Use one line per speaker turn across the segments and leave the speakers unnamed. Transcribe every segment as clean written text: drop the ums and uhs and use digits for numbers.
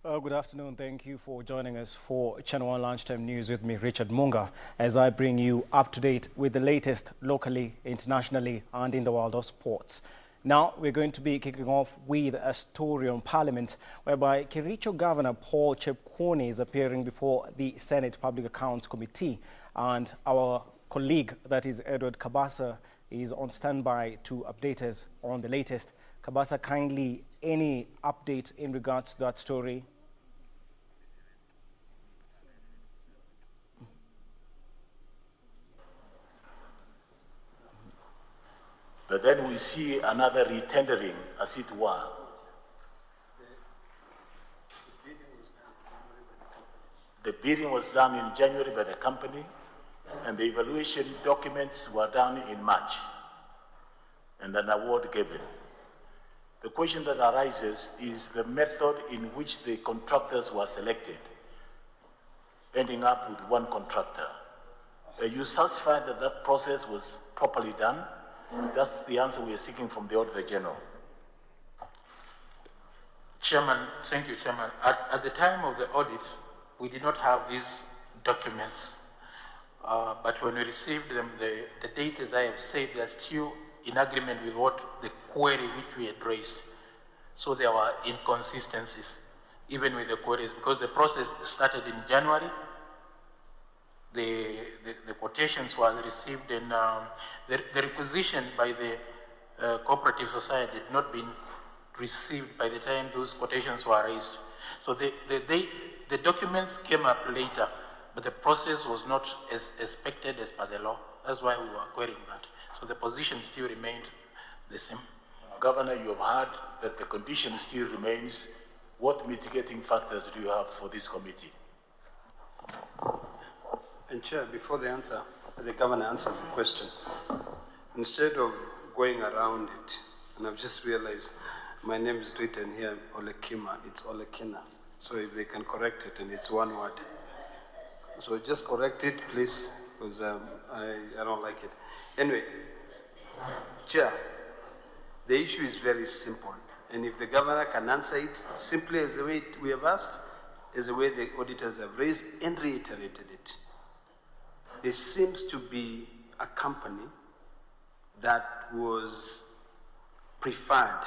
Good afternoon. Thank you for joining us for Channel 1 Lunchtime News with me, Richard Munga, as I bring you up to date with the latest locally, internationally, and in the world of sports. Now, we're going to be kicking off with a story on Parliament, whereby Kericho Governor Paul Chepkwony is appearing before the Senate Public Accounts Committee, and our colleague, that is Edward Kabasa, is on standby to update us on the latest. Kabasa, kindly, any update in regards to that story?
But then we see another retendering, as it were. The bidding was done in January by the company, and the evaluation documents were done in March, and an award given. The question that arises is the method in which the contractors were selected, ending up with one contractor. Are you satisfied that that process was properly done? That's the answer we are seeking from the Auditor General.
Chairman, thank you, Chairman. At the time of the audit, we did not have these documents. But when we received them, the date, as I have said, they are still in agreement with what the query which we had raised. So there were inconsistencies, even with the queries, because the process started in January. The quotations were received, and the requisition by the cooperative society had not been received by the time those quotations were raised. So the documents came up later, but the process was not as expected as per the law. That's why we were querying that. So the position still remained the same.
Governor, you have heard that the condition still remains. What mitigating factors do you have for this committee?
And Chair, before the Governor answers the question, instead of going around it, and I've just realized my name is written here, Olekima, it's Olekina. So if they can correct it, and it's one word. So just correct it, please, because I don't like it. Anyway, Chair, the issue is very simple. And if the Governor can answer it simply as the way we have asked, as the way the auditors have raised and reiterated it. There seems to be a company that was preferred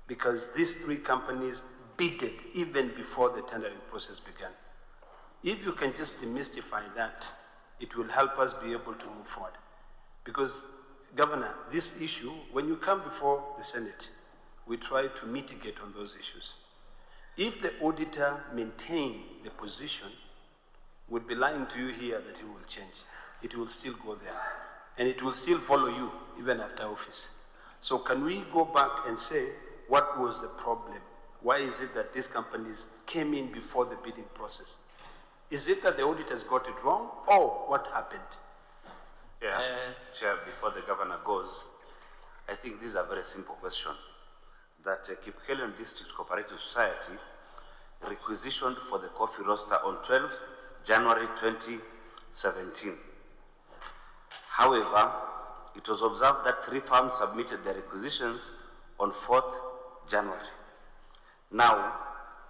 because these three companies bidded even before the tendering process began. If you can just demystify that, it will help us be able to move forward. Because, Governor, this issue, when you come before the Senate, we try to mitigate on those issues. If the auditor maintains the position, would be lying to you here that it will change. It will still go there. And it will still follow you even after office. So can we go back and say, what was the problem? Why is it that these companies came in before the bidding process? Is it that the auditors got it wrong, or what happened?
Yeah, Chair, before the Governor goes, I think this is a very simple question. That Kipkelion District Cooperative Society requisitioned for the coffee roaster on 12th January 2017. However, it was observed that 3 firms submitted their requisitions on 4th January. Now,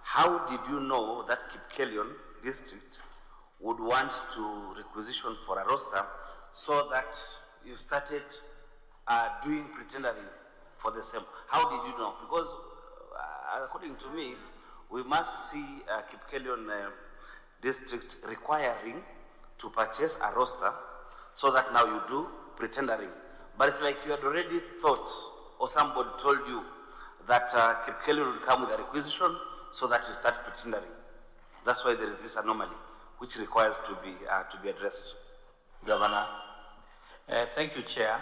how did you know that Kipkelion District would want to requisition for a roster so that you started doing pretendering for the same? How did you know? Because according to me, we must see Kipkelion District requiring to purchase a roster so that now you do pretendering. But it's like you had already thought, or somebody told you, that Kipkelion would come with a requisition so that you start pretendering. That's why there is this anomaly, which requires to be addressed. Governor.
Thank you, Chair.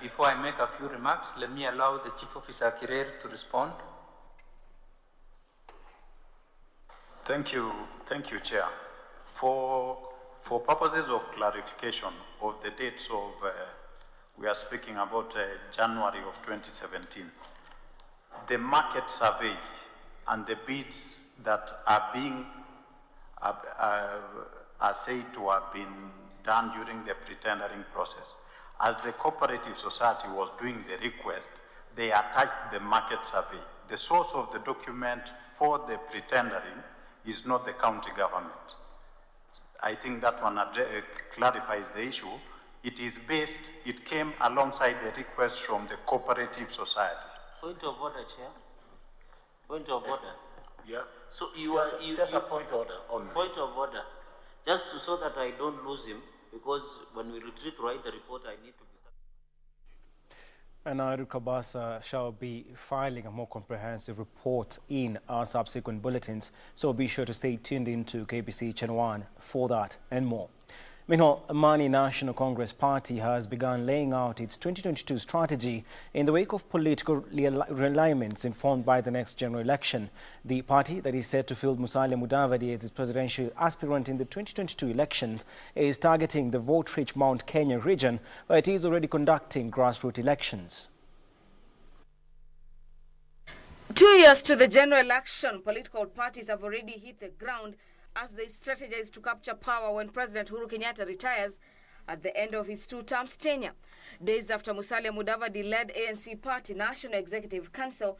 Before I make a few remarks, let me allow the Chief Officer Kirer to respond.
Thank you, Chair. For purposes of clarification of the dates of, we are speaking about January of 2017, the market survey and the bids that are being, are said to have been done during the pre-tendering process. As the cooperative society was doing the request, they attached the market survey the source of the document for the pretendering is not the county government. I think that one clarifies the issue. It came alongside the request from the cooperative society.
Point of order, Chair. Point of order.
Yeah.
So
Just a point order only.
Point of order. Just so that I don't lose him, because when we retreat to write the report, I need to be.
And Kabasa shall be filing a more comprehensive report in our subsequent bulletins, so be sure to stay tuned into KBC Channel 1 for that and more. Meanwhile, Mani National Congress Party has begun laying out its 2022 strategy in the wake of political realignments informed by the next general election. The party that is set to field Musalia Mudavadi as its presidential aspirant in the 2022 elections is targeting the vote-rich Mount Kenya region, where it is already conducting grassroots elections.
2 years to the general election, political parties have already hit the ground as they strategize to capture power when President Uhuru Kenyatta retires at the end of his 2-term tenure. Days after Musalia Mudavadi-led ANC Party National Executive Council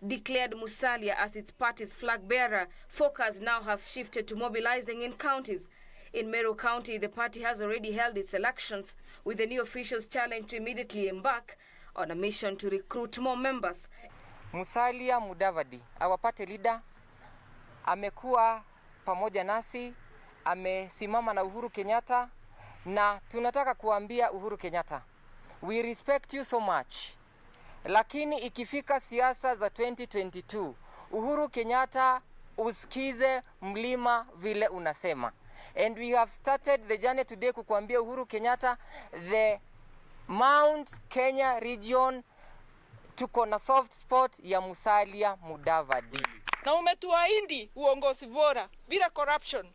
declared Musalia as its party's flag bearer, focus now has shifted to mobilizing in counties. In Meru County, the party has already held its elections, with the new officials challenged to immediately embark on a mission to recruit more members.
Musalia Mudavadi, our party leader, amekuwa pamoja nasi, amesimama na Uhuru Kenyatta, na tunataka kuambia Uhuru Kenyatta, we respect you so much. Lakini ikifika siasa za 2022, Uhuru Kenyatta, usikize mlima vile unasema. And we have started the journey today kukuambia Uhuru Kenyatta, the Mount Kenya region tuko na soft spot ya Musalia Mudavadi.
Na umetuahidi uongozi bora bila corruption.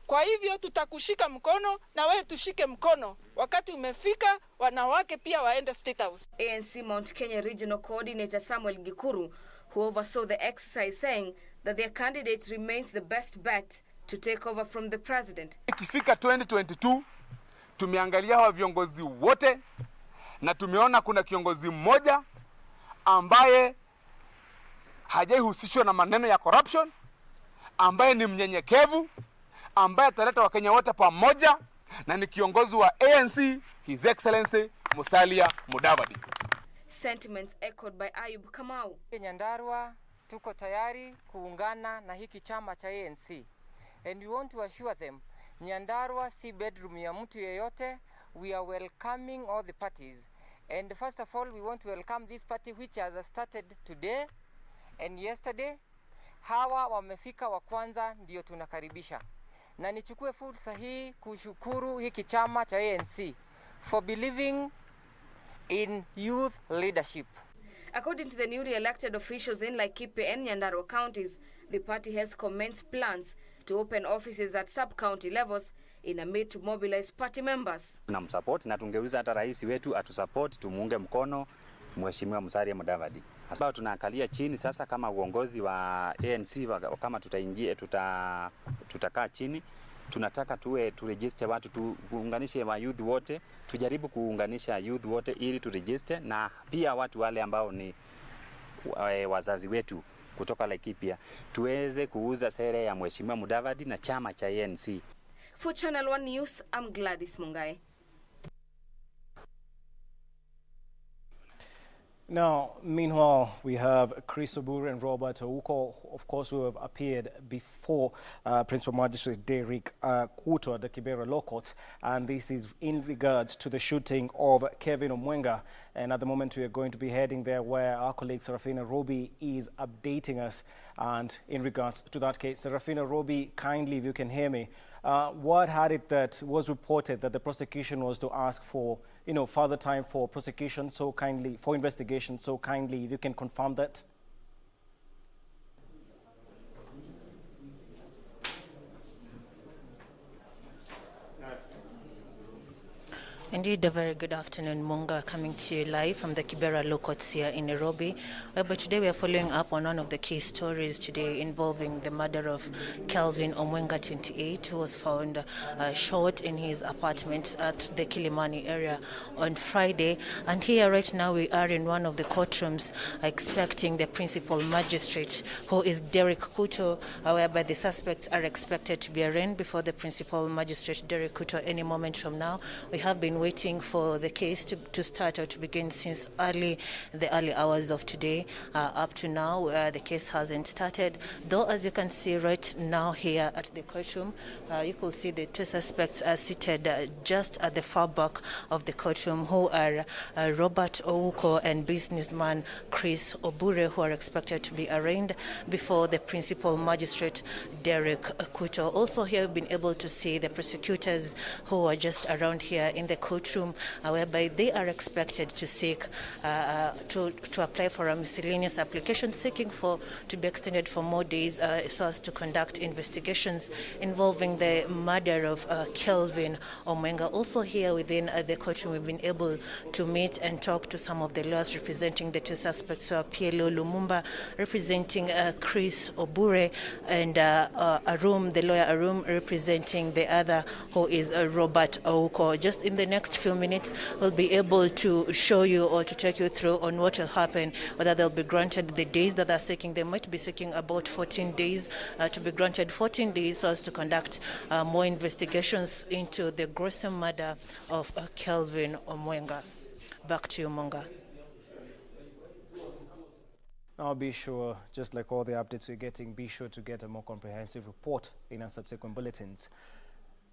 Kwa hivyo tutakushika mkono na wewe tushike mkono. Wakati umefika, wanawake pia waende State House.
ANC Mount Kenya Regional Coordinator Samuel Gikuru, who oversaw the exercise, saying that their candidate remains the best bet to take over from the president.
Ikifika 2022, tumeangalia hawa viongozi wote na tumeona kuna kiongozi mmoja ambaye hajaihusishwa na maneno ya corruption, ambaye ni mnyenyekevu, ambaye ataleta Wakenya wote pamoja, na ni kiongozi wa ANC, His Excellency Musalia Mudavadi.
Sentiments echoed by Ayub Kamau.
Nyandarua tuko tayari kuungana na hiki chama cha ANC. And we want to assure them, Nyandarua si bedroom ya mtu yeyote. We are welcoming all the parties. And first of all, we want to welcome this party which has started today and yesterday. Hawa wamefika wa kwanza ndio tunakaribisha. Na nichukue fursa hii kushukuru hiki chama cha ANC for believing in youth leadership.
According to the newly elected officials in Laikipia and Nyandarua counties, the party has commenced plans to open offices at sub-county levels in a bid to mobilize party members.
Tunamsupport na tungeuza hata rais wetu atusupport, tumuunge mkono Mheshimiwa Musalia Mudavadi. Sasa tunaangalia chini sasa kama uongozi wa ANC kama tutakaa chini, tunataka turegister watu, tuunganishe wa youth wote, tujaribu kuunganisha youth wote ili turegister, na pia watu wale ambao ni wazazi wetu kutoka Laikipia tuweze kuuza sera ya Mheshimiwa Mudavadi na chama cha ANC.
For Channel 1 News, I'm Gladys Mungai.
Now, meanwhile, we have Chris Oburu and Robert Ouko, of course, who have appeared before Principal Magistrate Derek Kuto at the Kibera Law Court, and this is in regards to the shooting of Kevin Munga. And at the moment, we are going to be heading there, where our colleague Serafina Robi is updating us. And in regards to that case, Serafina Robi, kindly, if you can hear me, what had it that was reported that the prosecution was to ask for, further time for prosecution, so kindly, for investigation, so kindly, if you can confirm that?
Indeed, a very good afternoon, Munga, coming to you live from the Kibera Law Courts here in Nairobi. But today we are following up on one of the key stories today involving the murder of Kelvin Omwenga, 28, who was found shot in his apartment at the Kilimani area on Friday. And here right now we are in one of the courtrooms expecting the principal magistrate, who is Derek Kuto, whereby the suspects are expected to be arraigned before the principal magistrate, Derek Kuto, any moment from now. We have been waiting for the case to start or to begin since the early hours of today. Up to now, the case hasn't started, though as you can see right now here at the courtroom, you could see the two suspects are seated just at the far back of the courtroom, who are Robert Ouko and businessman Chris Obure, who are expected to be arraigned before the principal magistrate, Derek Kuto. Also here we've been able to see the prosecutors who are just around here in the courtroom, whereby they are expected to seek to apply for a miscellaneous application seeking to be extended for more days so as to conduct investigations involving the murder of Kelvin Omwenga. Also here within the courtroom, we've been able to meet and talk to some of the lawyers representing the two suspects, who are PLO Lumumba representing Chris Obure, and the lawyer Arum representing the other, who is Robert Ouko. Just in the next few minutes, we'll be able to show you or to take you through on what will happen, whether they'll be granted the days that they're seeking. They might be seeking about 14 days to be granted 14 days so as to conduct more investigations into the gruesome murder of Kelvin Omwenga. Back to you, Munga.
Now be sure, just like all the updates we're getting, be sure to get a more comprehensive report in our subsequent bulletins.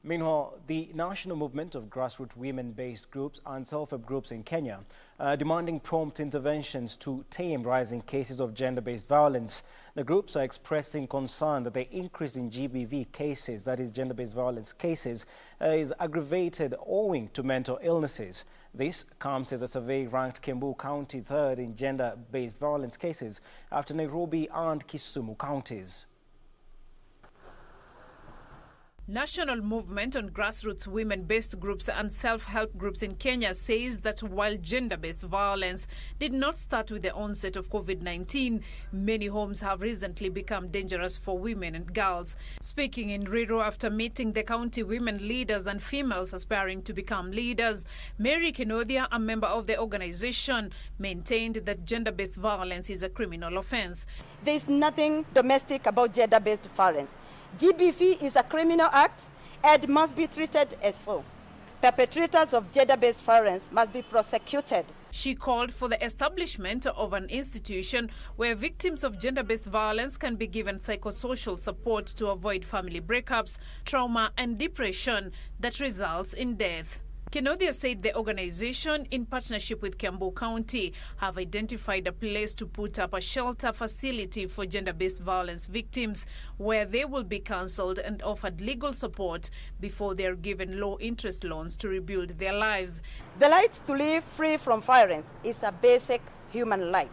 Meanwhile, the national movement of grassroots women-based groups and self-help groups in Kenya are demanding prompt interventions to tame rising cases of gender-based violence. The groups are expressing concern that the increase in GBV cases, that is gender-based violence cases, is aggravated owing to mental illnesses. This comes as a survey ranked Kiambu County third in gender-based violence cases after Nairobi and Kisumu counties.
National movement on grassroots women-based groups and self-help groups in Kenya says that while gender-based violence did not start with the onset of COVID-19, many homes have recently become dangerous for women and girls. Speaking in Riro after meeting the county women leaders and females aspiring to become leaders, Mary Kenodia, a member of the organization, maintained that gender-based violence is a criminal offense.
There is nothing domestic about gender-based violence. GBV is a criminal act and must be treated as so. Perpetrators of gender-based violence must be prosecuted.
She called for the establishment of an institution where victims of gender-based violence can be given psychosocial support to avoid family breakups, trauma and depression that results in death. Kenodia said the organization, in partnership with Kiambu County, have identified a place to put up a shelter facility for gender-based violence victims, where they will be counseled and offered legal support before they are given low-interest loans to rebuild their lives.
The right to live free from violence is a basic human right.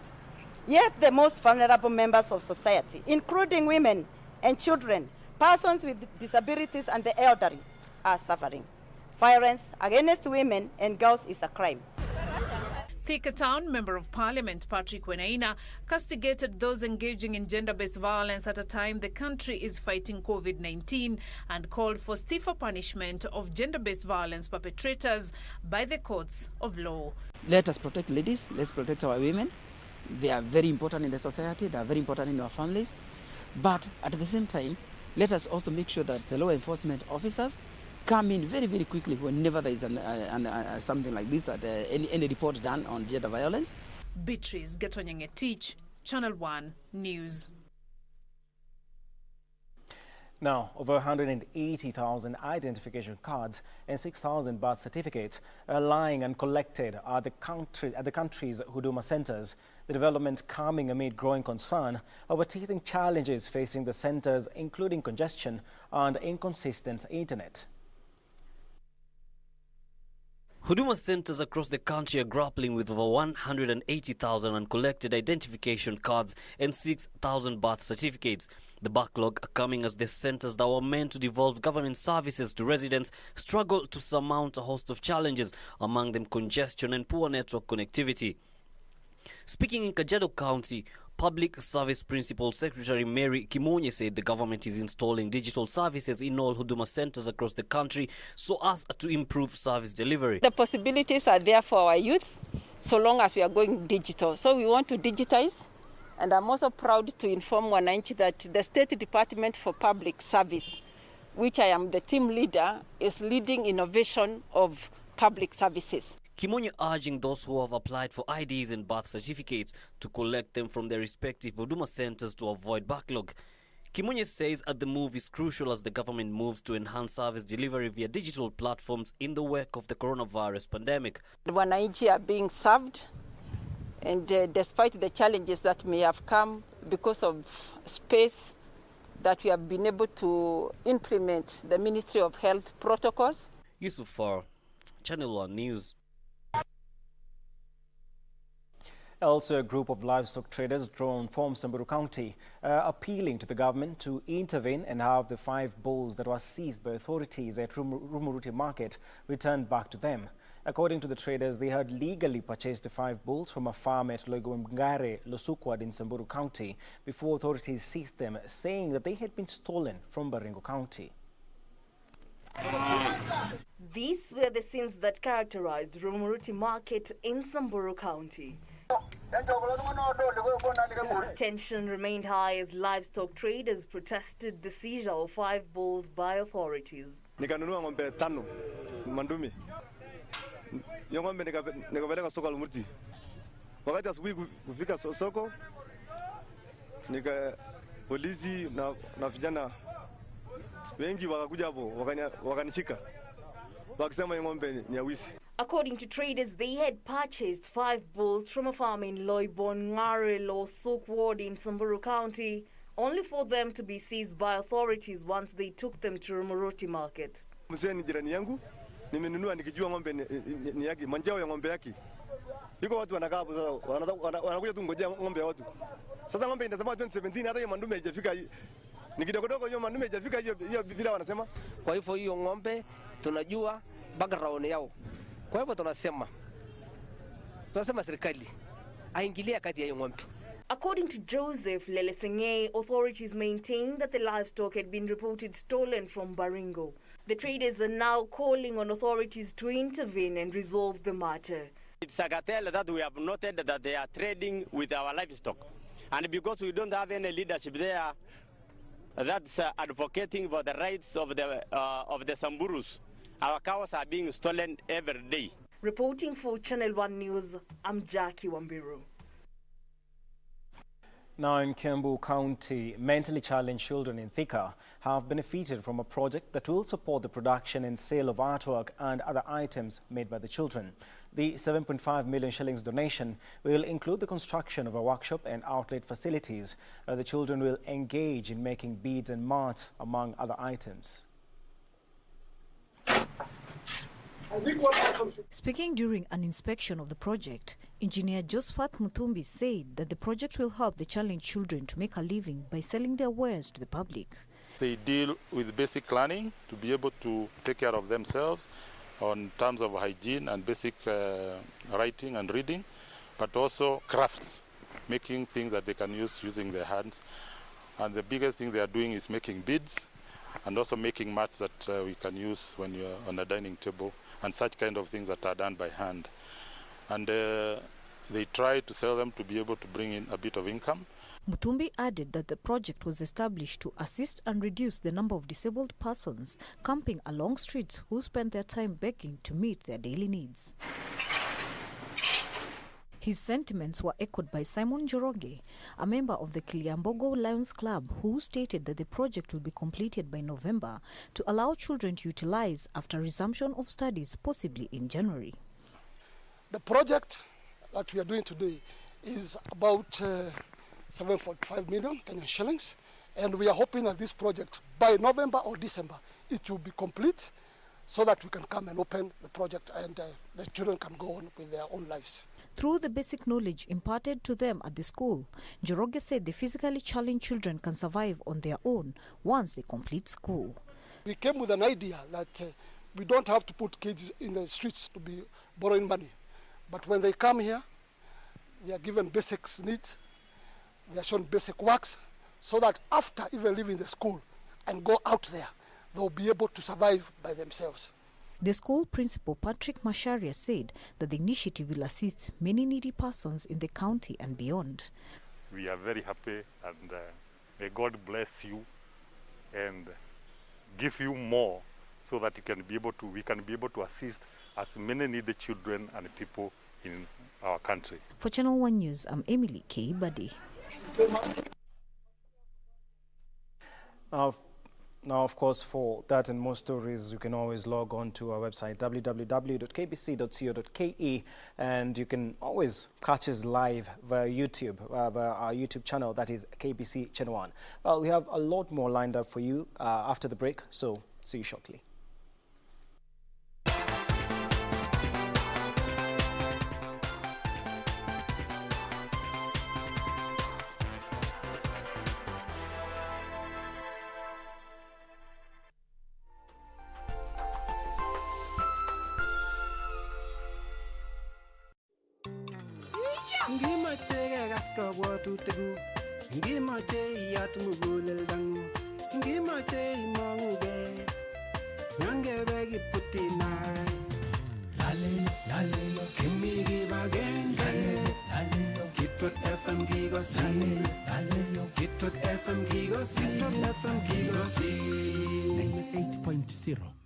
Yet the most vulnerable members of society, including women and children, persons with disabilities and the elderly, are suffering. Violence against women and girls is a crime.
Thika Town Member of Parliament Patrick Wenaina castigated those engaging in gender-based violence at a time the country is fighting COVID-19 and called for stiffer punishment of gender-based violence perpetrators by the courts of law.
Let us protect ladies, let's protect our women. They are very important in the society, they are very important in our families. But at the same time, let us also make sure that the law enforcement officers come in very, very quickly whenever there is something like this, that any report done on gender violence.
Beatrice Getonyenge-Tich, Channel 1 News.
Now, over 180,000 identification cards and 6,000 birth certificates are lying uncollected at the country's Huduma centers. The development coming amid growing concern over teething challenges facing the centers, including congestion and inconsistent internet.
Huduma centers across the country are grappling with over 180,000 uncollected identification cards and 6,000 birth certificates. The backlog coming as the centers that were meant to devolve government services to residents struggle to surmount a host of challenges, among them congestion and poor network connectivity. Speaking in Kajiado County, Public Service Principal Secretary Mary Kimonye said the government is installing digital services in all Huduma centers across the country so as to improve service delivery.
The possibilities are there for our youth so long as we are going digital. So we want to digitize, and I'm also proud to inform Wananchi that the State Department for Public Service, which I am the team leader, is leading innovation of public services.
Kimonye urging those who have applied for IDs and birth certificates to collect them from their respective Huduma centers to avoid backlog. Kimonye says the move is crucial as the government moves to enhance service delivery via digital platforms in the wake of the coronavirus pandemic.
Wananchi are being served, and despite the challenges that may have come because of space, that we have been able to implement the Ministry of Health protocols.
Yusuf Farr, Channel 1 News.
Also, a group of livestock traders drawn from Samburu County appealing to the government to intervene and have the 5 bulls that were seized by authorities at Rumuruti Market returned back to them. According to the traders, they had legally purchased the 5 bulls from a farm at Loigomngare, Losukwad in Samburu County before authorities seized them, saying that they had been stolen from Baringo County.
These were the scenes that characterized Rumuruti Market in Samburu County. Tension remained high as livestock traders protested the seizure of 5 bulls by authorities.
Nikanunua ng'ombe 5 mandumi. Hiyo ng'ombe nikapeleka soko la Murti. Wakati asubuhi kufika soko polisi na vijana wengi wakakuja hapo wakanishika. Wakisema ng'ombe ni ya wizi.
According to traders, they had purchased 5 bulls from a farm in Loibongare, Losuk Ward in Samburu County, only for them to be seized by authorities once they took them to Rumuruti Market.
Mzee ni jirani yangu, nimenunua nikijua ng'ombe ni yake, manjao ya ng'ombe yake. Hiko watu wanakaa hapo sasa, wanakuja tu ngojea ng'ombe ya watu. Sasa ng'ombe inasema 2017 hata hiyo mandume haijafika. Ni kidogo hiyo mandume haijafika hiyo vile wanasema.
Kwa hivyo hiyo ng'ombe tunajua background yao. Kwa hivyo tunasema serikali aingilia kati ya ng'ombe.
According to Joseph Lelesenge, authorities maintain that the livestock had been reported stolen from Baringo. The traders are now calling on authorities to intervene and resolve the matter.
It's a cartel that we have noted that they are trading with our livestock. And because we don't have any leadership there that's advocating for the rights of the Samburus, our cows are being stolen every day.
Reporting for Channel 1 News, I'm Jackie Wambiru.
Now in Kiambu County, mentally challenged children in Thika have benefited from a project that will support the production and sale of artwork and other items made by the children. The 7.5 million shillings donation will include the construction of a workshop and outlet facilities where the children will engage in making beads and mats, among other items.
Speaking during an inspection of the project, Engineer Josephat Mutumbi said that the project will help the challenged children to make a living by selling their wares to the public.
They deal with basic learning to be able to take care of themselves on terms of hygiene and basic writing and reading, but also crafts, making things that they can use using their hands. And the biggest thing they are doing is making beads and also making mats that we can use when you're on a dining table, and such kind of things that are done by hand. And they try to sell them to be able to bring in a bit of income.
Mutumbi added that the project was established to assist and reduce the number of disabled persons camping along streets who spend their time begging to meet their daily needs. His sentiments were echoed by Simon Joroge, a member of the Kiliambogo Lions Club, who stated that the project will be completed by November to allow children to utilize after resumption of studies, possibly in January.
The project that we are doing today is about 7.5 million Kenyan shillings, and we are hoping that this project, by November or December, it will be complete, so that we can come and open the project and the children can go on with their own lives.
Through the basic knowledge imparted to them at the school, Njoroge said the physically challenged children can survive on their own once they complete school.
We came with an idea that we don't have to put kids in the streets to be borrowing money. But when they come here, they are given basic needs, they are shown basic works, so that after even leaving the school and go out there, they'll be able to survive by themselves.
The school principal, Patrick Masharia, said that the initiative will assist many needy persons in the county and beyond.
We are very happy, and may God bless you and give you more so that we can be able to assist as many needy children and people in our country.
For Channel 1 News, I'm Emily K. Badi.
Now, of course, for that and more stories, you can always log on to our website, www.kbc.co.ke, and you can always catch us live via YouTube, via our YouTube channel, that is KBC Channel 1. Well, we have a lot more lined up for you after the break, so see you shortly.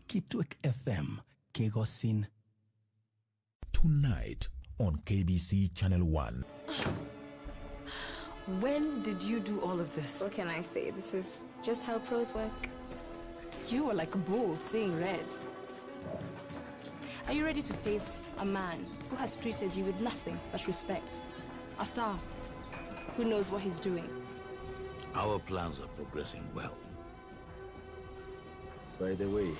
Kitwek FM, Kegosin. Tonight on KBC Channel 1.
When did you do all of this?
What can I say? This is just how pros work.
You are like a bull seeing red.
Are you ready to face a man who has treated you with nothing but respect? A star who knows what he's doing.
Our plans are progressing well. By the way,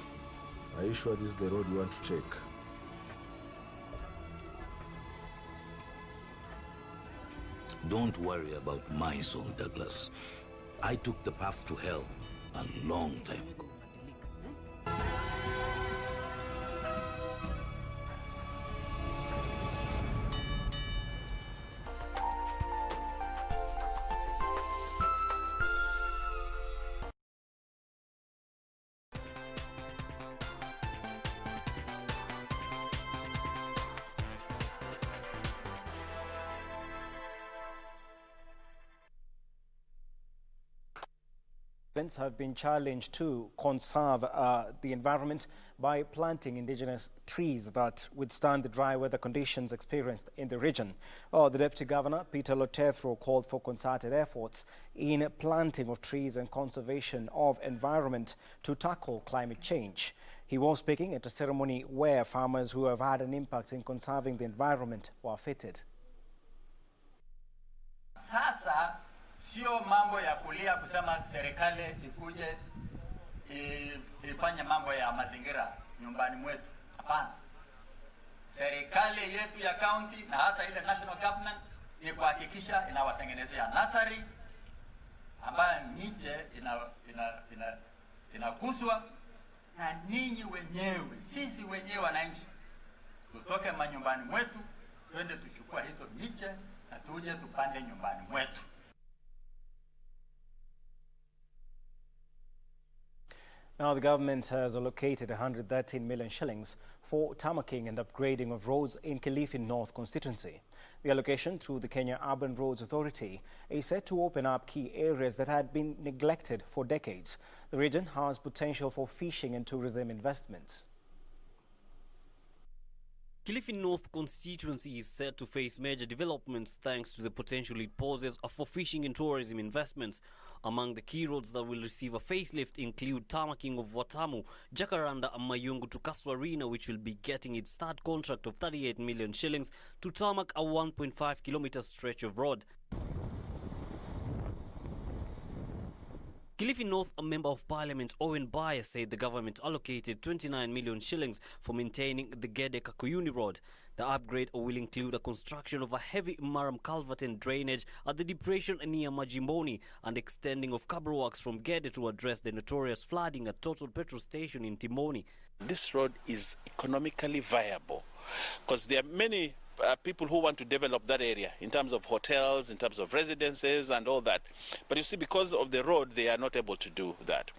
are you sure this is the road you want to take?
Don't worry about my soul, Douglas. I took the path to hell a long time ago.
Have been challenged to conserve the environment by planting indigenous trees that withstand the dry weather conditions experienced in the region. The Deputy Governor, Peter Lotethro, called for concerted efforts in planting of trees and conservation of environment to tackle climate change. He was speaking at a ceremony where farmers who have had an impact in conserving the environment were fitted.
Sasa sio mambo ya kulia kusema serikali ikuje ifanye mambo ya mazingira nyumbani mwetu. Hapana. Serikali yetu ya county na hata ile national government ni kuhakikisha inawatengenezea nursery ambayo miche inakuswa na ninyi wenyewe, sisi wenyewe wananchi tutoke manyumbani mwetu twende tuchukua hizo miche na tuje tupande nyumbani mwetu.
Now, the government has allocated 113 million shillings for tarmacking and upgrading of roads in Kilifi North constituency. The allocation through the Kenya Urban Roads Authority is set to open up key areas that had been neglected for decades. The region has potential for fishing and tourism investments.
Kilifi North constituency is set to face major developments thanks to the potential it poses for fishing and tourism investments. Among the key roads that will receive a facelift include tarmacking of Watamu, Jacaranda and Mayungu to Kaswarina, which will be getting its third contract of 38 million shillings to tarmac a 1.5 kilometer stretch of road. Kilifi North, a member of parliament, Owen Bayer, said the government allocated 29 million shillings for maintaining the Gede-Kakuyuni road. The upgrade will include a construction of a heavy maram culvert and drainage at the depression near Majimboni and extending of cable works from Gede to address the notorious flooding at Total Petrol Station in Timoni.
This road is economically viable because there are many people who want to develop that area in terms of hotels, in terms of residences and all that. But you see, because of the road, they are not able to do that.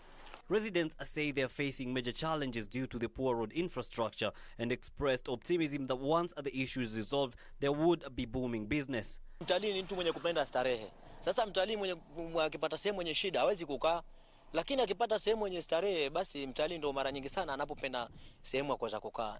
Residents say they are facing major challenges due to the poor road infrastructure and expressed optimism that once the issue is resolved, there would be booming business.
Mtalii ni mtu mwenye kupenda starehe. Sasa mtalii mwenye akipata sehemu mwenye shida hawezi kukaa, lakini akipata sehemu mwenye starehe basi mtalii ndo mara nyingi sana anapopenda sehemu ya kuweza kukaa.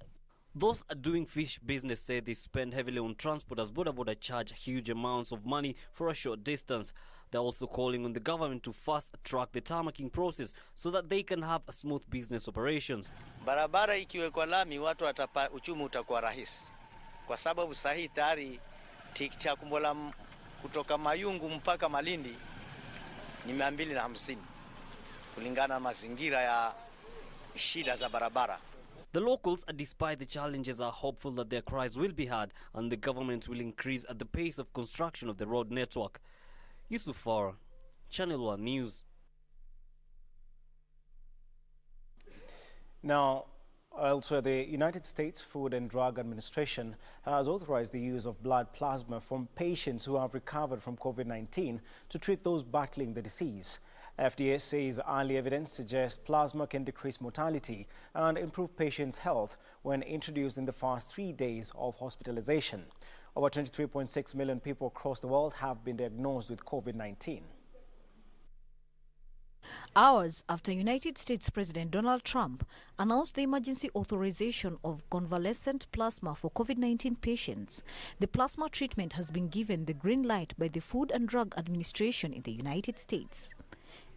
Those doing fish business say they spend heavily on transport as boda charge huge amounts of money for a short distance. They're also calling on the government to fast-track the tarmacking process so that they can have a smooth business operations.
Barabara ikiwekwa lami watu uchumi utakuwa rahisi. Kwa sababu sahi tayari tikiti ya Kumbola kutoka Mayungu mpaka Malindi ni 250 kulingana na mazingira ya shida za barabara.
The locals, despite the challenges, are hopeful that their cries will be heard and the government will increase at the pace of construction of the road network. Yusuf Farah, Channel 1 News.
Now, elsewhere, the United States Food and Drug Administration has authorized the use of blood plasma from patients who have recovered from COVID-19 to treat those battling the disease. FDA says early evidence suggests plasma can decrease mortality and improve patients' health when introduced in the first 3 days of hospitalization. Over 23.6 million people across the world have been diagnosed with COVID-19.
Hours after United States President Donald Trump announced the emergency authorization of convalescent plasma for COVID-19 patients, the plasma treatment has been given the green light by the Food and Drug Administration in the United States.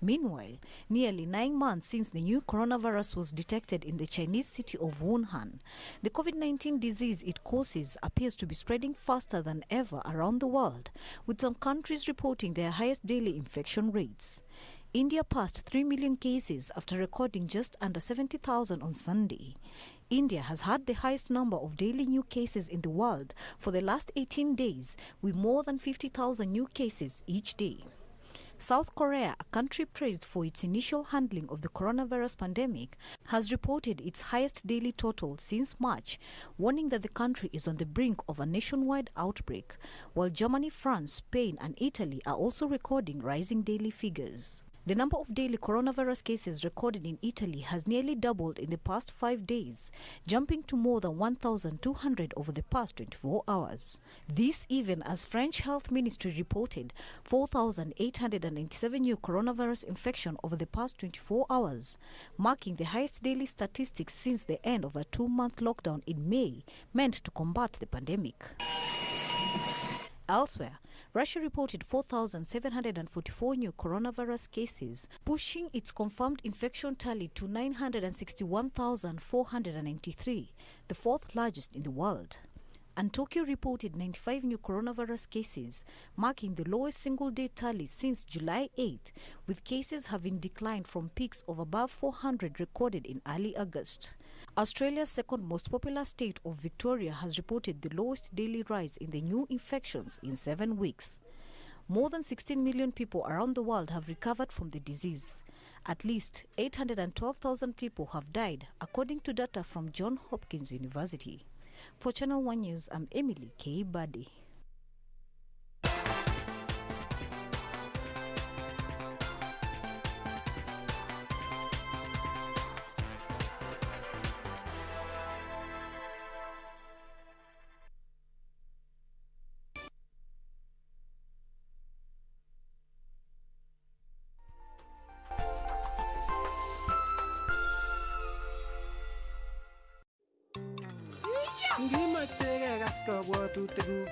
Meanwhile, nearly 9 months since the new coronavirus was detected in the Chinese city of Wuhan, the COVID-19 disease it causes appears to be spreading faster than ever around the world, with some countries reporting their highest daily infection rates. India passed 3 million cases after recording just under 70,000 on Sunday. India has had the highest number of daily new cases in the world for the last 18 days, with more than 50,000 new cases each day. South Korea, a country praised for its initial handling of the coronavirus pandemic, has reported its highest daily total since March, warning that the country is on the brink of a nationwide outbreak, while Germany, France, Spain and Italy are also recording rising daily figures. The number of daily coronavirus cases recorded in Italy has nearly doubled in the past 5 days, jumping to more than 1,200 over the past 24 hours. This even as French Health Ministry reported 4,897 new coronavirus infections over the past 24 hours, marking the highest daily statistics since the end of a 2-month lockdown in May, meant to combat the pandemic. Elsewhere, Russia reported 4,744 new coronavirus cases, pushing its confirmed infection tally to 961,493, the fourth largest in the world. And Tokyo reported 95 new coronavirus cases, marking the lowest single-day tally since July 8, with cases having declined from peaks of above 400 recorded in early August. Australia's second most populous state of Victoria has reported the lowest daily rise in the new infections in 7 weeks. More than 16 million people around the world have recovered from the disease. At least 812,000 people have died, according to data from Johns Hopkins University. For Channel 1 News, I'm Emily K. Buddy.
Ngimache gaska watu tegu,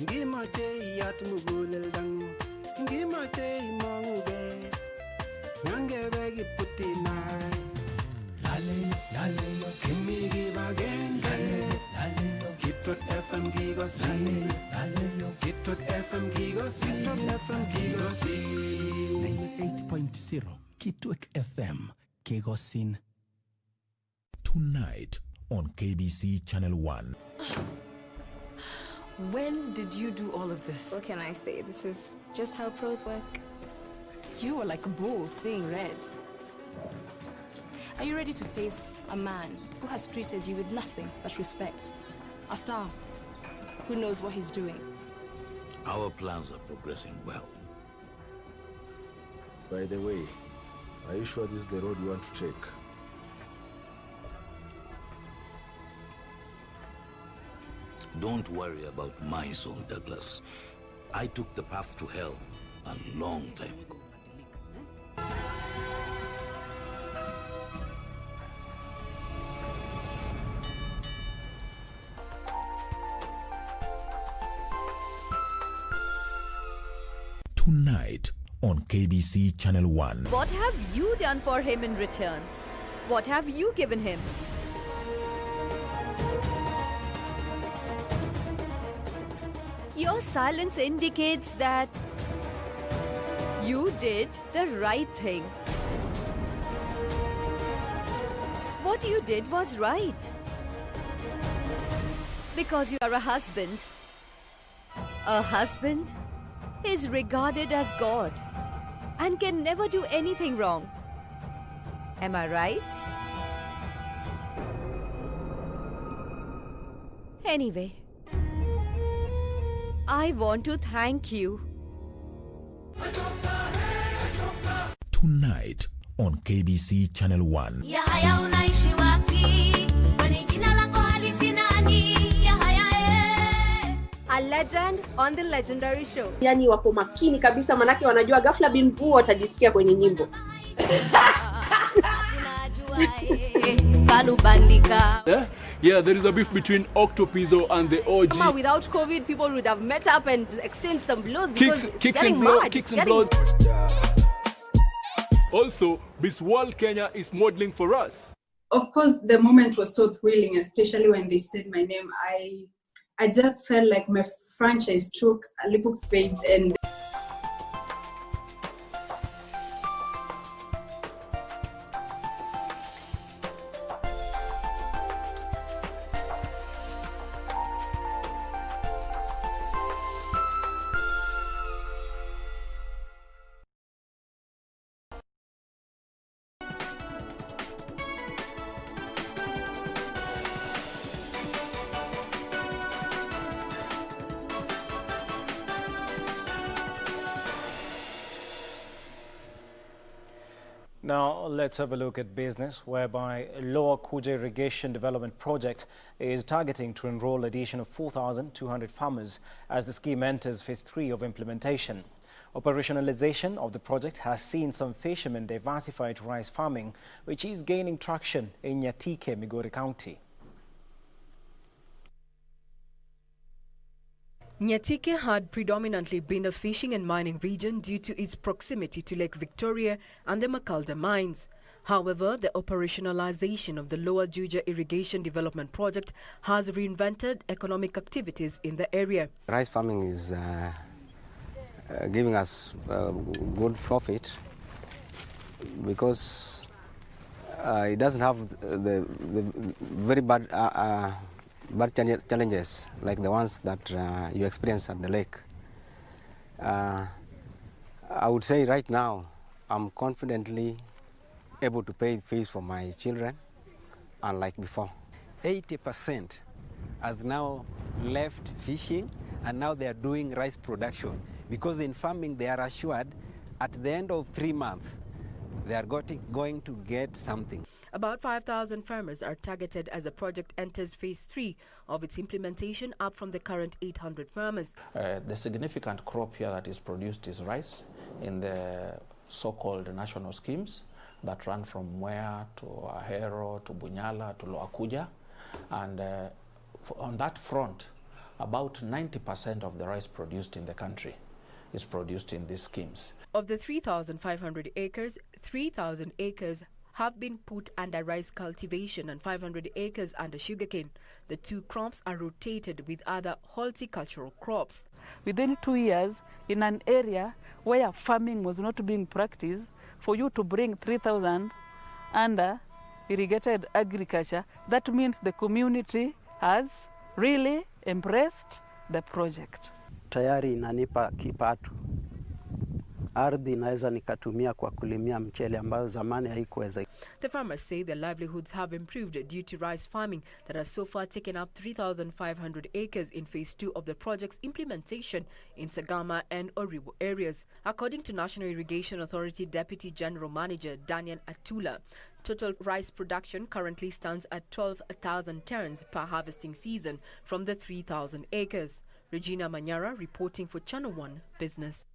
ngimache yat mugulel dang, ngimache imanguge, nyange begi putinai. Lale, kimi giba genge, Kitwat FM gigosi, Kitwat FM gigosi, 98.0
Kitwek FM, Kegosin. Tonight on KBC Channel 1.
When did you do all of this?
What can I say? This is just how pros work.
You were like a bull seeing red.
Are you ready to face a man who has treated you with nothing but respect? A star who knows what he's doing.
Our plans are progressing well.
By the way, are you sure this is the road you want to take?
Don't worry about my soul, Douglas. I took the path to hell a long time ago.
Tonight on KBC Channel 1.
What have you done for him in return? What have you given him? Your silence indicates that you did the right thing. What you did was right. Because you are a husband. A husband is regarded as God and can never do anything wrong. Am I right? Anyway, I want to thank you.
Tonight on KBC Channel 1.
Yahaya unaishi wapi? Kwani jina lako halisi nani? Yahaya
A legend on the legendary show.
Yani wako makini kabisa manake wanajua ghafla bin Vu watajisikia kwenye nyimbo.
Yeah, there is a beef between Octopizzo and the OG.
Without COVID, people would have met up and exchanged some blows.
Kicks and blows. Also, Miss World Kenya is modeling for us.
Of course, the moment was so thrilling, especially when they said my name. I just felt like my franchise took a leap of faith and
Now, let's have a look at business, whereby Lower Kuja Irrigation Development Project is targeting to enroll addition of 4,200 farmers as the scheme enters phase 3 of implementation. Operationalization of the project has seen some fishermen diversify to rice farming, which is gaining traction in Nyatike, Migori County.
Nyatike had predominantly been a fishing and mining region due to its proximity to Lake Victoria and the Makalda mines. However, the operationalization of the Lower Juja Irrigation Development Project has reinvented economic activities in the area.
Rice farming is giving us good profit because it doesn't have the very bad challenges like the ones that you experience at the lake. I would say right now I'm confidently able to pay fees for my children, unlike before.
80% has now left fishing and now they are doing rice production, because in farming they are assured at the end of 3 months they are going to get something.
About 5,000 farmers are targeted as the project enters phase 3 of its implementation, up from the current 800 farmers.
The significant crop here that is produced is rice in the so-called national schemes that run from Mwea to Ahero to Bunyala to Lower Kuja. And on that front, about 90% of the rice produced in the country is produced in these schemes.
Of the 3,500 acres, 3,000 acres have been put under rice cultivation and 500 acres under sugarcane. The two crops are rotated with other horticultural crops.
Within 2 years, in an area where farming was not being practiced,
for you to bring 3,000 under irrigated agriculture, that means the community has really embraced the project.
Tayari inanipa kipato. Ardhi naweza nikatumia kwa kulimia mchele ambayo zamani haikuweza.
The farmers say their livelihoods have improved due to rice farming that has so far taken up 3,500 acres in phase 2 of the project's implementation in Sagama and Oriwo areas. According to National Irrigation Authority Deputy General Manager Daniel Atula, total rice production currently stands at 12,000 tons per harvesting season from the 3,000 acres. Regina Manyara reporting for Channel 1 Business.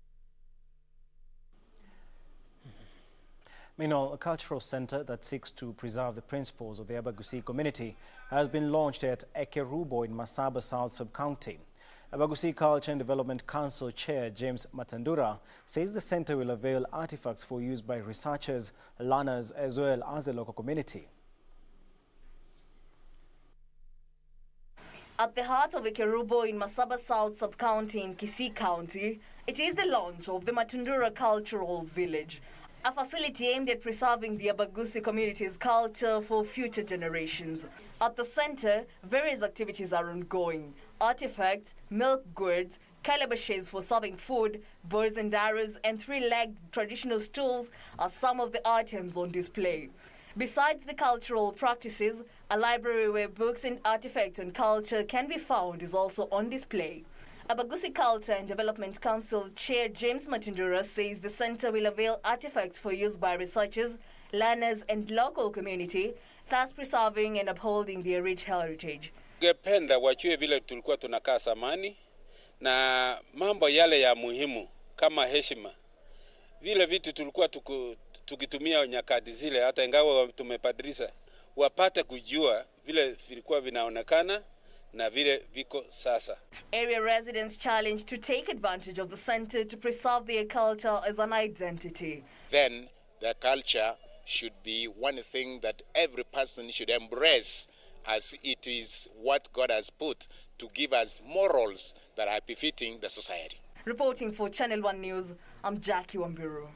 Meanwhile, a cultural center that seeks to preserve the principles of the Abagusi community has been launched at Ekerubo in Masaba South Sub-County. Abagusi Culture and Development Council Chair James Matandura says the center will avail artifacts for use by researchers, learners, as well as the local community.
At the heart of Ekerubo in Masaba South Sub-County in Kisii County, it is the launch of the Matandura Cultural Village, a facility aimed at preserving the Abagusi community's culture for future generations. At the center, various activities are ongoing. Artifacts, milk goods, calabashes for serving food, bows and arrows, and three-legged traditional stools are some of the items on display. Besides the cultural practices, a library where books and artifacts on culture can be found is also on display. Abagusi Culture and Development Council Chair James Matindura says the center will avail artifacts for use by researchers, learners and local community, thus preserving and upholding their rich heritage.
Tungependa wachue vile tulikuwa tunakaa zamani na mambo yale ya muhimu kama heshima. Vile vitu tulikuwa tukitumia nyakati zile hata ingawa tumebadilisha, wapate kujua vile vilikuwa vinaonekana na vile viko sasa.
Area residents challenged to take advantage of the center to preserve their culture as an identity.
Then the culture should be one thing that every person should embrace, as it is what God has put to give us morals that are befitting the society.
Reporting for Channel 1 News, I'm Jackie Wambiru.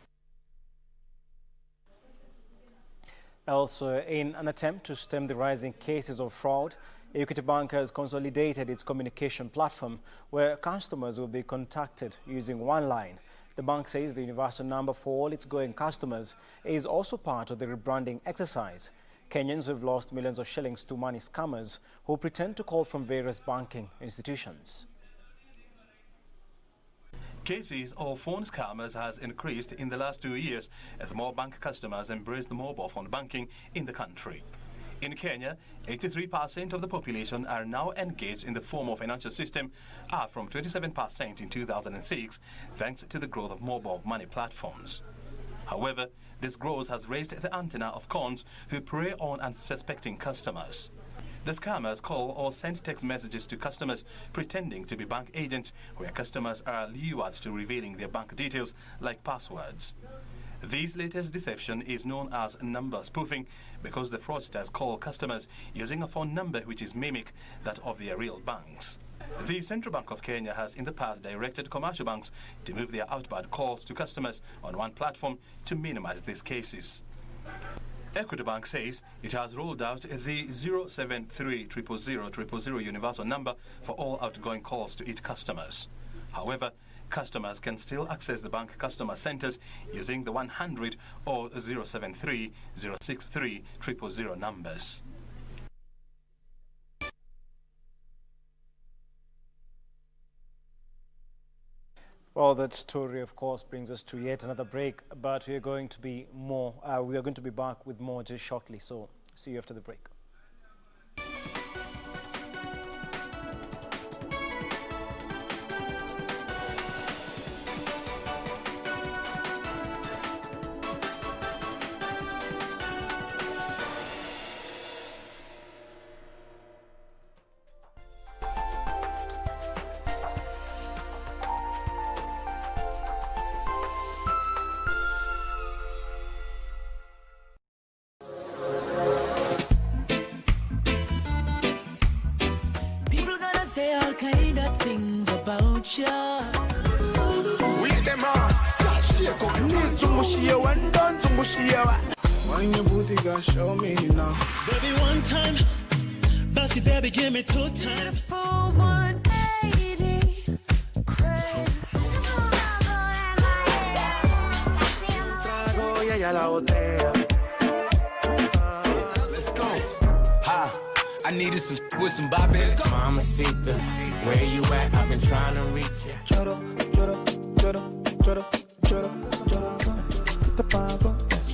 Also, in an attempt to stem the rising cases of fraud, Equity Bank has consolidated its communication platform where customers will be contacted using one line. The bank says the universal number for all its going customers is also part of the rebranding exercise. Kenyans have lost millions of shillings to money scammers who pretend to call from various banking institutions.
Cases of phone scammers has increased in the last 2 years as more bank customers embrace the mobile phone banking in the country. In Kenya, 83% of the population are now engaged in the formal financial system, up from 27% in 2006, thanks to the growth of mobile money platforms. However, this growth has raised the antenna of cons who prey on unsuspecting customers. The scammers call or send text messages to customers pretending to be bank agents, where customers are lured to revealing their bank details like passwords. This latest deception is known as number spoofing because the fraudsters call customers using a phone number which is mimic that of their real banks. The Central Bank of Kenya has in the past directed commercial banks to move their outbound calls to customers on one platform to minimize these cases. Equity Bank says it has rolled out the 073 000 universal number for all outgoing calls to its customers. However, customers can still access the bank customer centers using the 100 or 073 063 000 numbers.
Well, that story, of course, brings us to yet another break, but we are going to be back with more just shortly. So, see you after the break.
Say all kind of things about you.
With them on, just shake up, need to
When your booty gon' show me now. Baby, one time. Bossy baby, give me 2 times.
Full 180. Crazy.
Trago y ella la botella. Let's go.
Ha. I needed some with some bopping.
Mamacita, where you at? I've been trying to reach you.
Choro, choro, choro, choro, choro, choro. Te pago,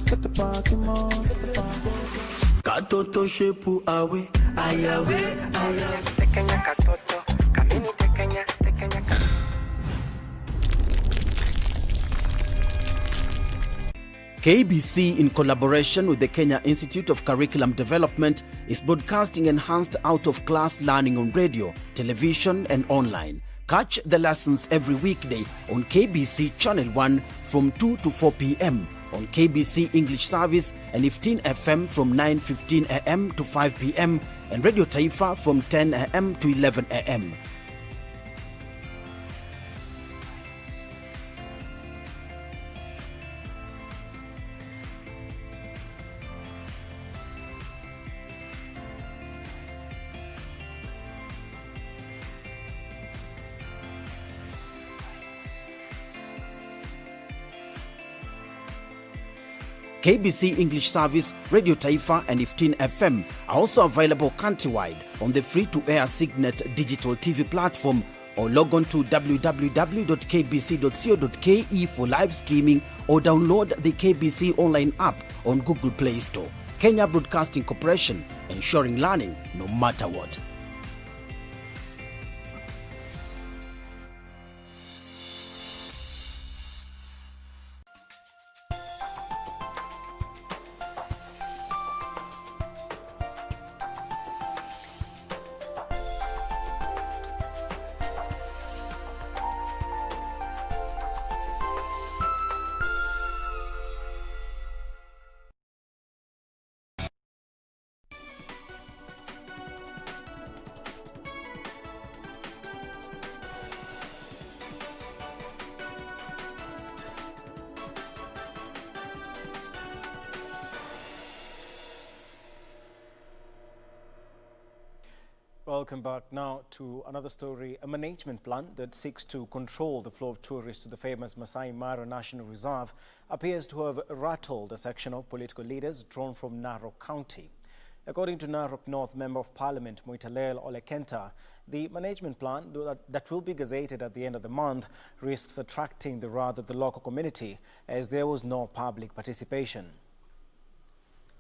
te pago, mo, te pago. Katoto shepu awe, ayawe, ayawe. Tekenya katoto, kamini tekenya, tekenya.
KBC, in collaboration with the Kenya Institute of Curriculum Development, is broadcasting enhanced out-of-class learning on radio, television and online. Catch the lessons every weekday on KBC Channel 1 from 2 to 4 p.m. on KBC English Service and 15 FM from 9:15 a.m. to 5 p.m. and Radio Taifa from 10 a.m. to 11 a.m. KBC English Service, Radio Taifa and 15 FM are also available countrywide on the free-to-air Signet digital TV platform, or log on to www.kbc.co.ke for live streaming, or download the KBC online app on Google Play Store. Kenya Broadcasting Corporation, ensuring learning no matter what.
Welcome back now to another story. A management plan that seeks to control the flow of tourists to the famous Masai Mara National Reserve appears to have rattled a section of political leaders drawn from Narok County. According to Narok North Member of Parliament Muitalel Olekenta, the management plan that will be gazetted at the end of the month risks attracting the wrath of the local community, as there was no public participation.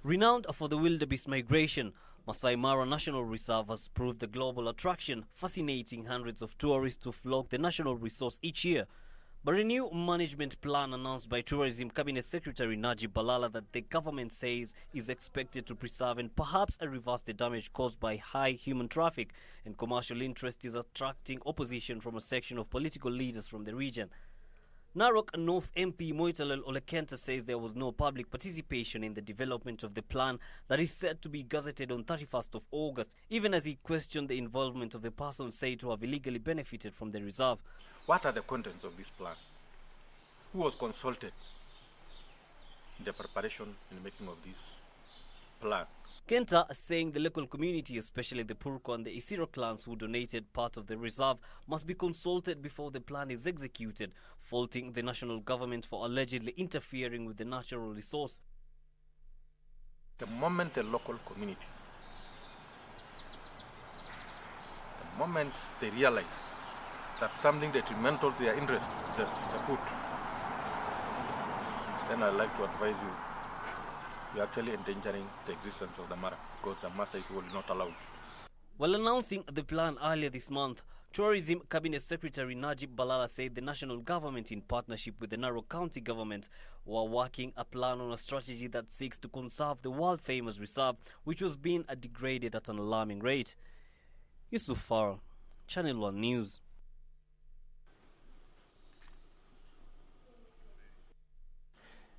Renowned for the wildebeest migration, Masai Mara National Reserve has proved a global attraction, fascinating hundreds of tourists who flock the national resource each year. But a new management plan announced by Tourism Cabinet Secretary Najib Balala that the government says is expected to preserve and perhaps reverse the damage caused by high human traffic and commercial interest is attracting opposition from a section of political leaders from the region. Narok North MP Muitalel Olekenta says there was no public participation in the development of the plan that is set to be gazetted on 31st of August, even as he questioned the involvement of the person said to have illegally benefited from the reserve.
What are the contents of this plan? Who was consulted in the preparation and making of this plan?
Kenta saying the local community, especially the Purko and the Isiro clans who donated part of the reserve, must be consulted before the plan is executed, faulting the national government for allegedly interfering with the natural resource.
The moment the local community, the moment they realize that something detrimental to their interest is the food, then I'd like to advise you, you're actually endangering the existence of the Mara, because the Maasai will not allow it.
While announcing the plan earlier this month, Tourism Cabinet Secretary Najib Balala said the national government, in partnership with the Narok County government, were working a plan on a strategy that seeks to conserve the world-famous reserve, which was being degraded at an alarming rate. Yusuf Farah, Channel 1 News.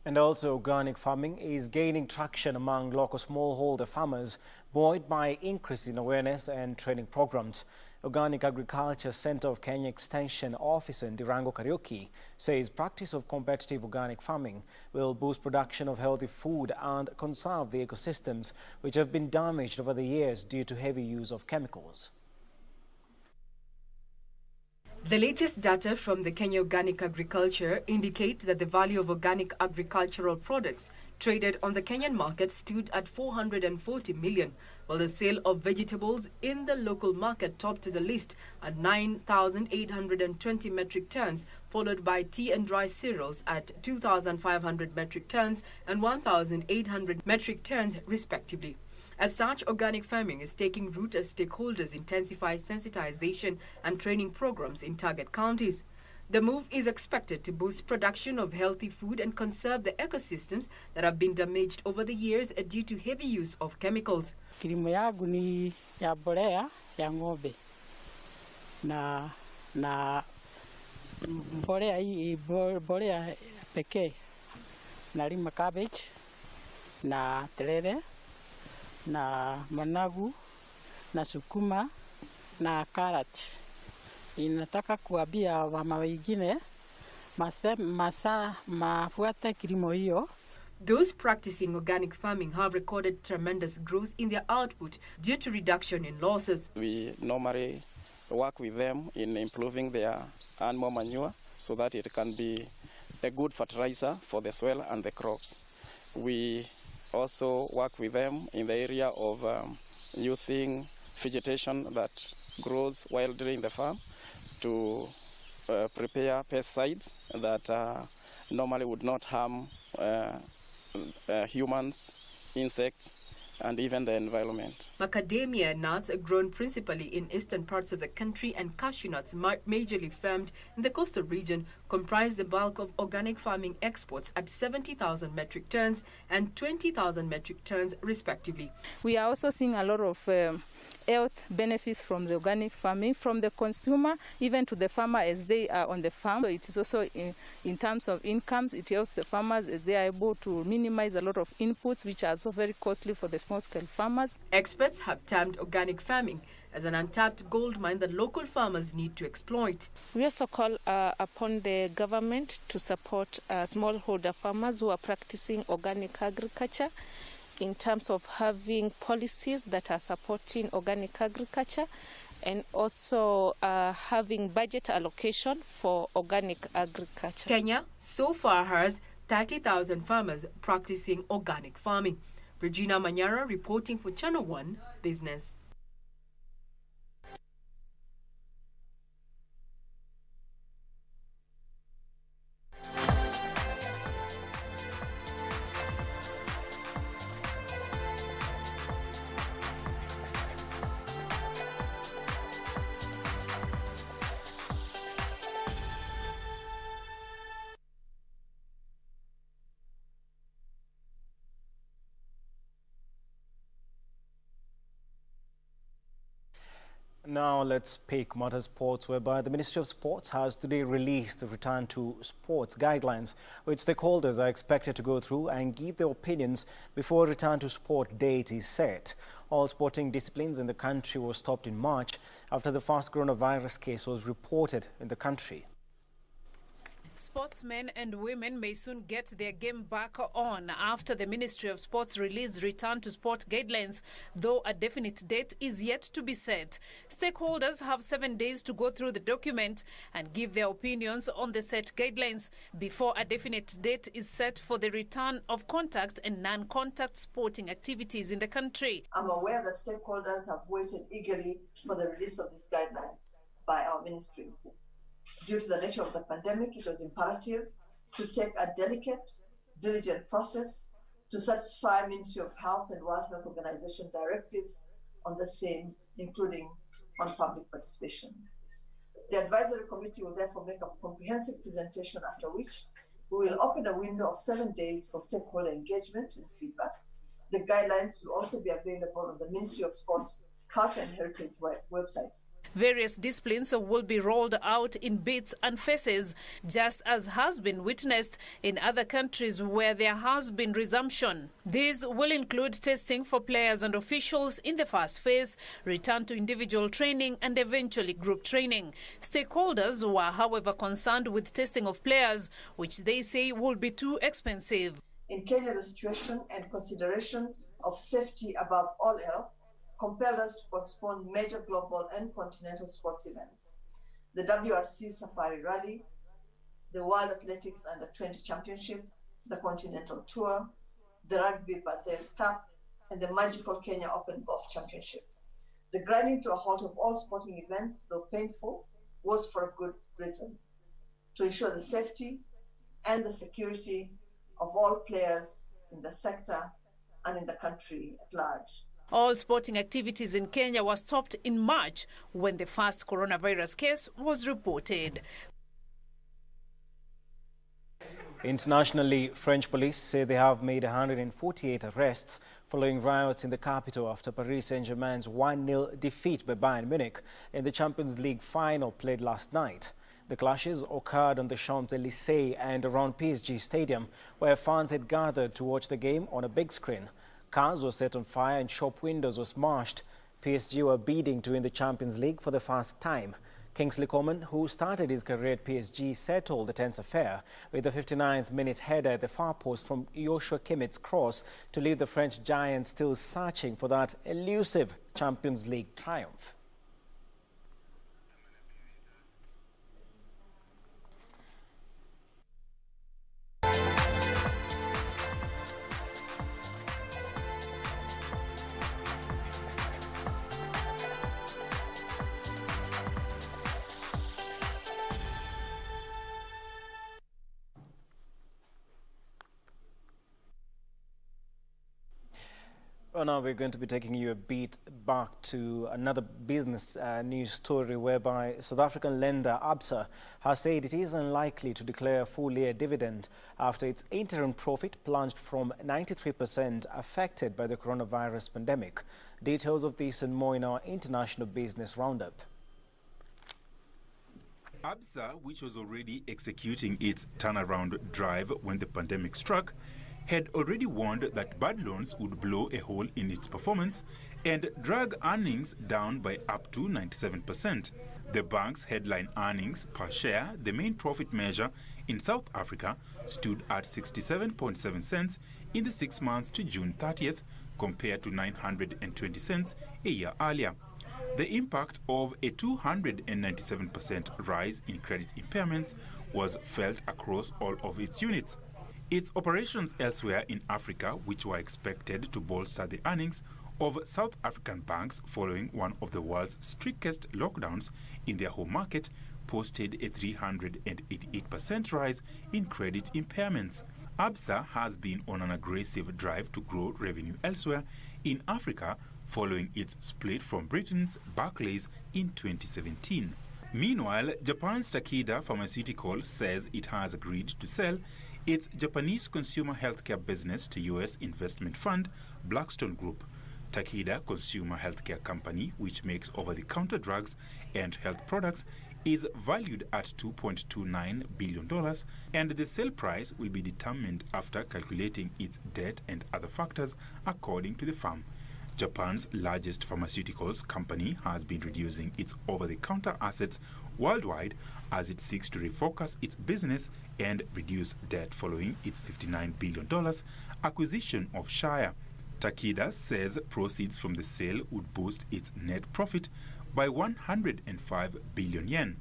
And also, organic farming is gaining traction among local smallholder farmers, buoyed by increase in awareness and training programs. Organic Agriculture Center of Kenya Extension Officer Ndirango Kariuki says practice of competitive organic farming will boost production of healthy food and conserve the ecosystems which have been damaged over the years due to heavy use of chemicals.
The latest data from the Kenya Organic Agriculture indicate that the value of organic agricultural products traded on the Kenyan market stood at 440 million, while the sale of vegetables in the local market topped the list at 9,820 metric tons, followed by tea and dry cereals at 2,500 metric tons and 1,800 metric tons, respectively. As such, organic farming is taking root as stakeholders intensify sensitization and training programs in target counties. The move is expected to boost production of healthy food and conserve the ecosystems that have been damaged over the years due to heavy use of chemicals.
Kilimo yangu ni ya mbolea ya ng'ombe na mbolea hii mbolea pekee nalima cabbage na terere na managu na sukuma na karati. Inataka kuambia mama wengine mafuate kilimo hiyo.
Those practicing organic farming have recorded tremendous growth in their output due to reduction in losses.
We normally work with them in improving their animal manure so that it can be a good fertilizer for the soil and the crops. We also work with them in the area of using vegetation that grows wildly in the farm to prepare pesticides that normally would not harm humans, insects, and even the environment.
Macadamia nuts are grown principally in eastern parts of the country, and cashew nuts, majorly farmed in the coastal region, comprise the bulk of organic farming exports at 70,000 metric tons and 20,000 metric tons, respectively.
We are also seeing a lot of health benefits from the organic farming, from the consumer even to the farmer as they are on the farm. So it is also in terms of incomes, it helps the farmers as they are able to minimize a lot of inputs which are also very costly for the small-scale farmers.
Experts have termed organic farming as an untapped gold mine that local farmers need to exploit.
We also call upon the government to support smallholder farmers who are practicing organic agriculture in terms of having policies that are supporting organic agriculture and also having budget allocation for organic agriculture.
Kenya so far has 30,000 farmers practicing organic farming. Regina Manyara reporting for Channel 1 Business.
Now let's pick motorsports, whereby the Ministry of Sports has today released the return to sports guidelines, which stakeholders are expected to go through and give their opinions before return to sport date is set. All sporting disciplines in the country were stopped in March after the first coronavirus case was reported in the country.
Sportsmen and women may soon get their game back on after the Ministry of Sports released return to sport guidelines, though a definite date is yet to be set. Stakeholders have 7 days to go through the document and give their opinions on the set guidelines before a definite date is set for the return of contact and non-contact sporting activities in the country.
I'm aware that stakeholders have waited eagerly for the release of these guidelines by our ministry. Due to the nature of the pandemic, it was imperative to take a delicate, diligent process to satisfy Ministry of Health and World Health Organization directives on the same, including on public participation. The advisory committee will therefore make a comprehensive presentation, after which we will open a window of 7 days for stakeholder engagement and feedback. The guidelines will also be available on the Ministry of Sports, Culture and Heritage website.
Various disciplines will be rolled out in bits and phases, just as has been witnessed in other countries where there has been resumption. These will include testing for players and officials in the first phase, return to individual training and eventually group training. Stakeholders were, however, concerned with testing of players, which they say will be too expensive.
In Kenya, the situation and considerations of safety above all else compelled us to postpone major global and continental sports events. The WRC Safari Rally, the World Athletics Under-20 Championship, the Continental Tour, the Rugby Bathurst Cup, and the magical Kenya Open Golf Championship. The grinding to a halt of all sporting events, though painful, was for a good reason: to ensure the safety and the security of all players in the sector and in the country at large.
All sporting activities in Kenya were stopped in March when the first coronavirus case was reported.
Internationally, French police say they have made 148 arrests following riots in the capital after Paris Saint-Germain's 1-0 defeat by Bayern Munich in the Champions League final played last night. The clashes occurred on the Champs-Élysées and around PSG Stadium, where fans had gathered to watch the game on a big screen. Cars were set on fire and shop windows were smashed. PSG were bidding to win the Champions League for the first time. Kingsley Coman, who started his career at PSG, settled the tense affair with the 59th minute header at the far post from Joshua Kimmitt's cross to leave the French giants still searching for that elusive Champions League triumph. Well, now we're going to be taking you a beat back to another business news story whereby South African lender ABSA has said it is unlikely to declare a full-year dividend after its interim profit plunged from 93% affected by the coronavirus pandemic. Details of this and more in our international business roundup.
ABSA, which was already executing its turnaround drive when the pandemic struck, had already warned that bad loans would blow a hole in its performance and drag earnings down by up to 97%. The bank's headline earnings per share, the main profit measure in South Africa, stood at 67.7 cents in the 6 months to June 30th, compared to 920 cents a year earlier. The impact of a 297% rise in credit impairments was felt across all of its units. Its operations elsewhere in Africa, which were expected to bolster the earnings of South African banks following one of the world's strictest lockdowns in their home market, posted a 388% rise in credit impairments. ABSA has been on an aggressive drive to grow revenue elsewhere in Africa following its split from Britain's Barclays in 2017. Meanwhile, Japan's Takeda Pharmaceutical says it has agreed to sell its Japanese consumer healthcare business to U.S. investment fund Blackstone Group. Takeda Consumer Healthcare Company, which makes over-the-counter drugs and health products, is valued at $2.29 billion, and the sale price will be determined after calculating its debt and other factors, according to the firm. Japan's largest pharmaceuticals company has been reducing its over-the-counter assets worldwide as it seeks to refocus its business and reduce debt following its $59 billion acquisition of Shire. Takeda says proceeds from the sale would boost its net profit by 105 billion yen.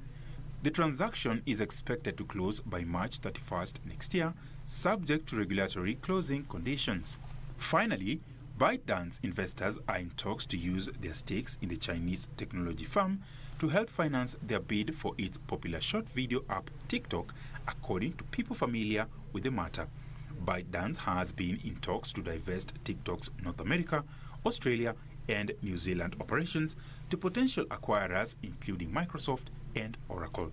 The transaction is expected to close by March 31st next year, subject to regulatory closing conditions. Finally, ByteDance investors are in talks to use their stakes in the Chinese technology firm to help finance their bid for its popular short video app TikTok, according to people familiar with the matter. ByteDance has been in talks to divest TikTok's North America, Australia, and New Zealand operations to potential acquirers including Microsoft and Oracle.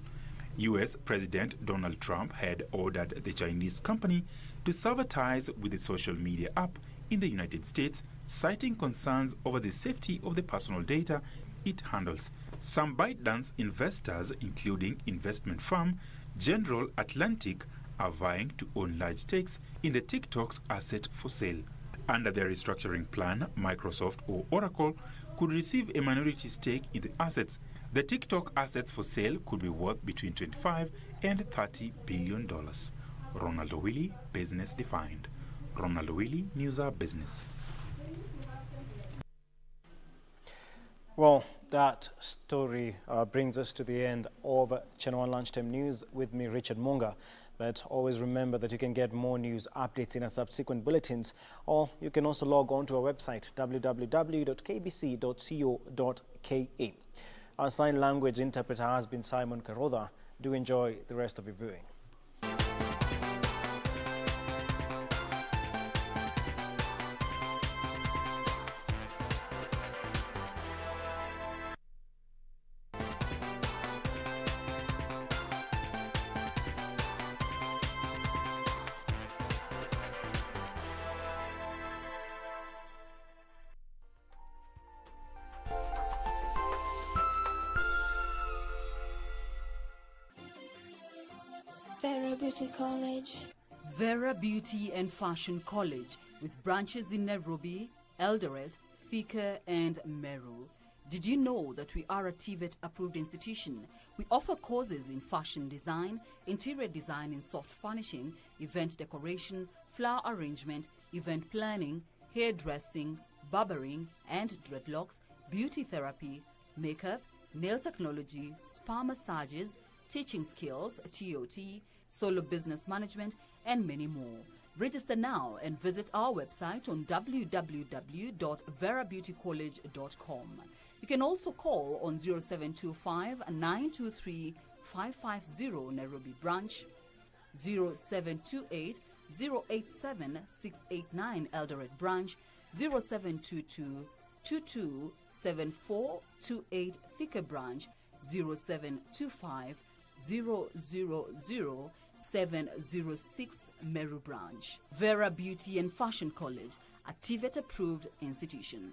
U.S. President Donald Trump had ordered the Chinese company to advertise with the social media app in the United States, citing concerns over the safety of the personal data it handles. Some ByteDance investors, including investment firm General Atlantic, are vying to own large stakes in the TikTok's asset for sale. Under their restructuring plan, Microsoft or Oracle could receive a minority stake in the assets. The TikTok assets for sale could be worth between $25 and $30 billion. Ronaldo Willie, Business Defined. Ronaldo Willie, News Hour Business.
Well, that story brings us to the end of Channel 1 Lunchtime News with me, Richard Munga. But always remember that you can get more news updates in our subsequent bulletins, or you can also log on to our website, www.kbc.co.ke. Our sign language interpreter has been Simon Karoda. Do enjoy the rest of your viewing.
Vera Beauty College.
Vera Beauty and Fashion College, with branches in Nairobi, Eldoret, Thika and Meru. Did you know that we are a TVET approved institution? We offer courses in fashion design, interior design in soft furnishing, event decoration, flower arrangement, event planning, hairdressing, barbering and dreadlocks, beauty therapy, makeup, nail technology, spa massages, teaching skills, TOT, solo business management, and many more. Register now and visit our website on www.verabeautycollege.com. You can also call on 0725 923 550 Nairobi branch, 0728 087 689 Eldoret branch, 0722 227428 Thika branch, 0725 000-706 Meru branch. Vera Beauty and Fashion College, a TVET approved institution.